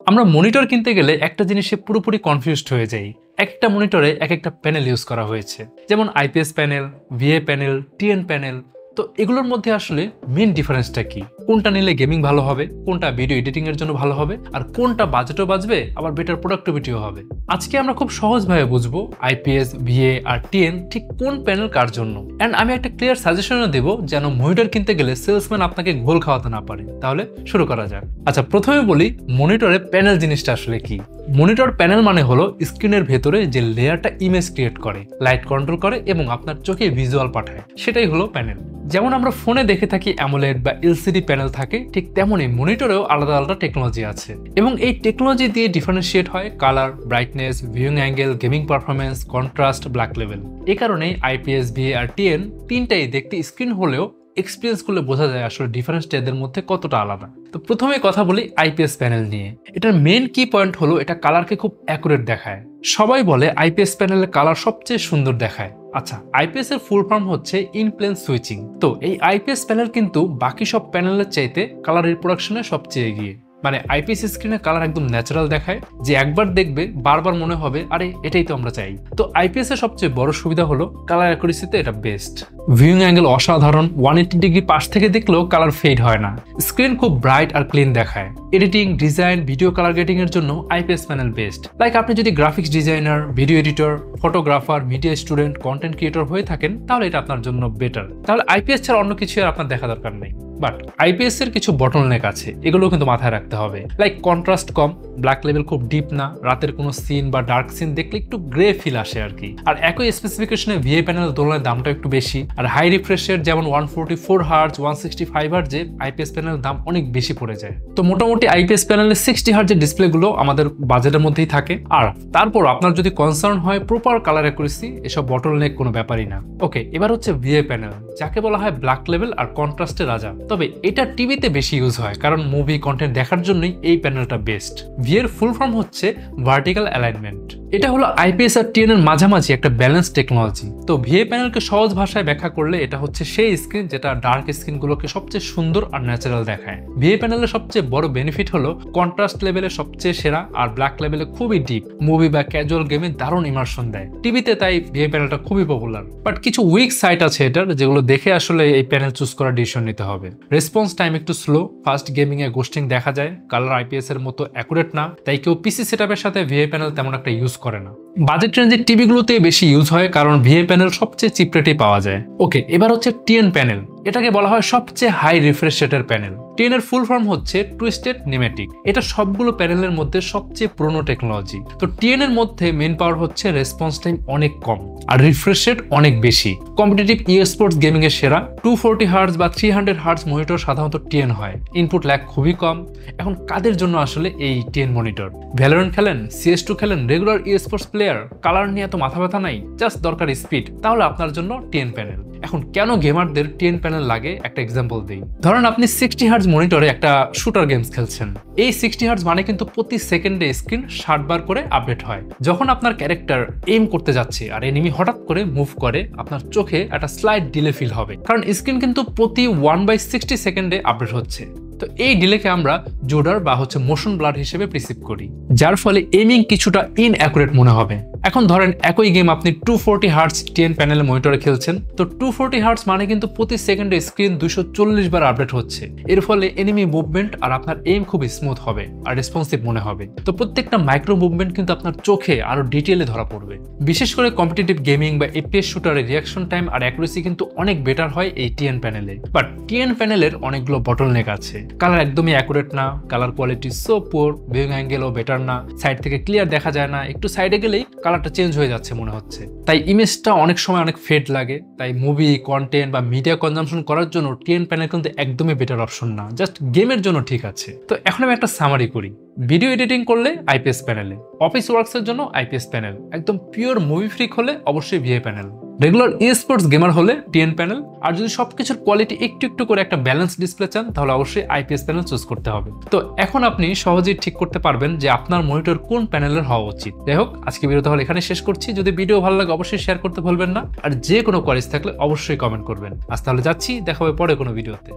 আমরা মনিটর কিনতে গেলে একটা জিনিসে পুরোপুরি কনফিউজড হয়ে যাই। একটা মনিটরে এক একটা প্যানেল ইউজ করা হয়েছে, যেমন IPS panel, VA panel, TN panel. তো এগুলোর মধ্যে আসলে মেন ডিফারেন্সটা কি? কোনটা নিলে গেমিং ভালো হবে, কোনটা ভিডিও এডিটিং এর জন্য ভালো হবে, আর কোনটা বাজেটও বাঁচবে আবার বেটার প্রোডাক্টিভিটিও হবে। আজকে আমরা খুব সহজভাবে বুঝবো আইপিএস, ভিএ আর টিএন ঠিক কোন প্যানেল কার জন্য। এন্ড আমি একটা ক্লিয়ার সাজেশনও দেবো যেন মনিটর কিনতে গেলে সেলসম্যান আপনাকে ঘোল খাওয়াতে না পারে। তাহলে শুরু করা যাক। আচ্ছা, প্রথমে বলি মনিটরে প্যানেল জিনিসটা আসলে কি। মনিটর প্যানেল মানে হলো স্ক্রিনের ভেতরে যে লেয়ারটা ইমেজ ক্রিয়েট করে, লাইট কন্ট্রোল করে এবং আপনার চোখে ভিজুয়াল পাঠায়, সেটাই হলো প্যানেল। যেমন আমরা ফোনে দেখে থাকি অ্যামোলেড বা এলসিডি প্যানেল থাকে, ঠিক তেমনই মনিটরেও আলাদা আলাদা টেকনোলজি আছে এবং এই টেকনোলজি দিয়ে ডিফারেন্সিয়েট হয় colour, brightness, viewing angle, gaming performance, contrast, black level. এই কারণেই আইপিএস, ভিএ আর টিএন তিনটাই দেখতে স্ক্রিন হলেও এক্সপিরিয়েন্স করলে বোঝা যায় আসলে ডিফারেন্সটা এদের মধ্যে কতটা আলাদা। তো প্রথমে কথা বলি আইপিএস প্যানেল নিয়ে। এটার মেইন কি পয়েন্ট হলো এটা কালারকে খুব অ্যাকুরেট দেখায়। সবাই বলে আইপিএস প্যানেলের কালার সবচেয়ে সুন্দর দেখায়। আচ্ছা, আইপিএস এর ফুল ফর্ম হচ্ছে ইন প্লেন সুইচিং। তো এই আইপিএস প্যানেল কিন্তু বাকি সব প্যানেলের চাইতে কালার রিপ্রোডাকশনে সবচেয়ে এগিয়ে। মানে আইপিএস স্ক্রিনে কালার একদম ন্যাচারাল দেখায়, যে একবার দেখবে বারবার মনে হবে আরে এটাই তো আমরা চাই। তো আইপিএস এর সবচেয়ে বড় সুবিধা হলো কালার অ্যাকুরেসিতে এটা বেস্ট। ভিউইং অ্যাঙ্গেল অসাধারণ, 180 ডিগ্রি পাশ থেকে দেখলেও কালার ফেড হয় না। স্ক্রিন খুব ব্রাইট আর ক্লিন দেখায়। Editing, design, video colour grading এর জন্য আইপিএস প্যানেল বেস্ট। লাইক আপনি যদি graphics designer, video editor, photographer, media student, content creator হয়ে থাকেন তাহলে এটা আপনার জন্য বেটার। তাহলে আইপিএস ছাড়া অন্য কিছু আর আপনার দেখা দরকার নেই। বাট আইপিএস এর কিছু বটলনেক আছে, এগুলো কিন্তু মাথায় রাখতে হবে। লাইক কন্ট্রাস্ট কম, ব্ল্যাক লেভেল খুব ডিপ না, রাতের কোনো সিন বা ডার্ক সিন দেখলে একটু গ্রে ফিল আসে আর কি। আর একই স্পেসিফিকেশনে ভিএ প্যানেল তুলনায় দামটা একটু বেশি। আর হাই রিফ্রেশের যেমন 144 হার্টজ, 165 হার্টজে আইপিএস প্যানেলের দাম অনেক বেশি পড়ে যায়। তো মোটামুটি আইপিএস প্যানেলের 60 হার্টজের ডিসপ্লেগুলো আমাদের বাজেটের মধ্যেই থাকে। আর তারপর আপনার যদি কনসার্ন হয় প্রপার কালার অ্যাকুরেসি, এসব বটলনেক কোনো ব্যাপারই না। ওকে, এবার হচ্ছে ভিএ প্যানেল, যাকে বলা হয় ব্ল্যাক লেভেল আর কন্ট্রাস্টের রাজা। তবে এটা টিভিতে বেশি ইউজ হয়, কারণ মুভি কন্টেন্ট দেখার জন্যই এই প্যানেলটা বেস্ট। ভিএর ফুল ফর্ম হচ্ছে ভার্টিক্যাল অ্যালাইনমেন্ট। এটা হলো আইপিএস আর টিএন এর মাঝামাঝি একটা ব্যালেন্স টেকনোলজি। তো ভিএ প্যানেলকে সহজ ভাষায় ব্যাখ্যা করলে এটা হচ্ছে সেই স্ক্রিন যেটা ডার্ক স্ক্রিনগুলোকে সবচেয়ে সুন্দর আর ন্যাচারাল দেখায়। ভিএ প্যানেলের সবচেয়ে বড় বেনিফিট হলো কন্ট্রাস্ট লেভেলে সবচেয়ে সেরা আর ব্ল্যাক লেভেলে খুবই ডিপ। মুভি বা ক্যাজুয়াল গেমে দারুণ ইমার্শন দেয় টিভিতে, তাই ভিএ প্যানেলটা খুবই পপুলার। বাট কিছু উইক সাইট আছে এটার, যেগুলো দেখে আসলে এই প্যানেল চুজ করার ডিসিশন নিতে হবে। রেসপন্স টাইম একটু স্লো, ফাস্ট গেমিং এ গোস্টিং দেখা যায়, কালার আইপিএস এর মতো অ্যাকুরেট না, তাই কেউ পিসি সেটআপের সাথে ভিএ প্যানেল তেমন একটা ইউজ করে না। বাজেট রেঞ্জের টিভিগুলোতে বেশি ইউজ হয়, কারণ ভিএ প্যানেল সবচেয়ে চিপ রেটেই পাওয়া যায়। ওকে, এবার হচ্ছে টিএন প্যানেল। এটাকে বলা হয় সবচেয়ে হাই রিফ্রেশ রেটের প্যানেল। টিএন এর ফুল ফর্ম হচ্ছে টুইস্টেড নিমেটিক। এটা সবগুলো প্যানেলের মধ্যে সবচেয়ে পুরনো টেকনোলজি। তো টিএন এর মধ্যে মেন পাওয়ার হচ্ছে রেসপন্স টাইম অনেক কম আর রিফ্রেশ রেট অনেক বেশি। কম্পিটিটিভ স্পোর্টস গেমিং এর সেরা 240 হার্টজ বা 300 হার্টজ মনিটর সাধারণত টিএন হয়। ইনপুট ল্যাগ খুবই কম। এখন কাদের জন্য আসলে এই টিএন মনিটর? ভ্যালোরেন্ট খেলেন, CS2 খেলেন, রেগুলার স্পোর্টস প্লেয়ার, কালার নিয়ে এত মাথা ব্যথা নাই, জাস্ট দরকার স্পিড, তাহলে আপনার জন্য টিএন প্যানেল। এখন কেন গেমারদের টিএন প্যানেল লাগে একটা এক্সাম্পল দিই। ধরেন আপনি 60 হার্টজ মনিটরে একটা শুটার গেমস খেলছেন। এই 60 হার্টজ মানে কিন্তু প্রতি সেকেন্ডে স্ক্রিন 60 বার করে আপডেট হয়। যখন আপনার ক্যারেক্টার এইম করতে যাচ্ছে আর এনিমি হঠাৎ করে মুভ করে, আপনার চোখে একটা স্লাইড ডিলে ফিল হবে, কারণ স্ক্রিন কিন্তু প্রতি 1/60 সেকেন্ডে আপডেট হচ্ছে। তো এই ডিলেকে আমরা জোডার বা মোশন ব্লার হিসেবে প্রিসিভ করি, যার ফলে এইমিং কিছুটা ইনঅ্যাকুরেট মনে হবে। এখন ধরেন একই গেম আপনি 240 হার্টজ টিএন প্যানেলে মনিটরে খেলছেন। তো 240 হার্টজ মানে কিন্তু প্রতি সেকেন্ডে স্ক্রিন 240 বার আপডেট হচ্ছে। এর ফলে এনিমি মুভমেন্ট আর আপনার এইম খুব স্মুথ হবে আর রেসপন্সিভ মনে হবে। তো প্রত্যেকটা মাইক্রো মুভমেন্ট কিন্তু আপনার চোখে আরো ডিটেইলে ধরা পড়বে। বিশেষ করে কম্পিটিটিভ গেমিং বা এফপিএস শুটারের রিঅ্যাকশন টাইম আর অ্যাকুরেসি কিন্তু অনেক বেটার হয় এই টিএন প্যানেলে। বাট টিএন প্যানেলের অনেকগুলো বটলনেক আছে। কালার একদমই অ্যাকুরেট না, colour quality so poor, viewing অ্যাঙ্গেলও বেটার না, সাইড থেকে ক্লিয়ার দেখা যায় না, একটু সাইডে গেলেই কালারটা চেঞ্জ হয়ে যাচ্ছে মনে হচ্ছে। তাই ইমেজটা অনেক সময় অনেক ফেড লাগে। তাই মুভি, কন্টেন্ট বা মিডিয়া কনজাম্পশন করার জন্য টিএন প্যানেল কিন্তু একদমই বেটার অপশন না, জাস্ট গেমের জন্য ঠিক আছে। তো এখন আমি একটা সামারি করি। ভিডিও এডিটিং করলে আইপিএস প্যানেলে, অফিস ওয়ার্কসের জন্য আইপিএস প্যানেল, একদম পিওর মুভি ফ্রিক হলে অবশ্যই VA panel, regular sports gamer হলে টিএন প্যানেল, আর যদি সবকিছুর কোয়ালিটি একটু একটু করে একটা ব্যালেন্স ডিসপ্লে চান তাহলে অবশ্যই আইপিএস প্যানেল চুজ করতে হবে। তো এখন আপনি সহজেই ঠিক করতে পারবেন যে আপনার মনিটর কোন প্যানেলের হওয়া উচিত। যাই হোক, আজকে ভিডিও তাহলে এখানে শেষ করছি। যদি ভিডিও ভালো লাগে অবশ্যই শেয়ার করতে ভুলবেন না, আর যে কোনো কোয়ারিজ থাকলে অবশ্যই কমেন্ট করবেন। আজ তাহলে যাচ্ছি, দেখা হবে পরে কোনো ভিডিওতে।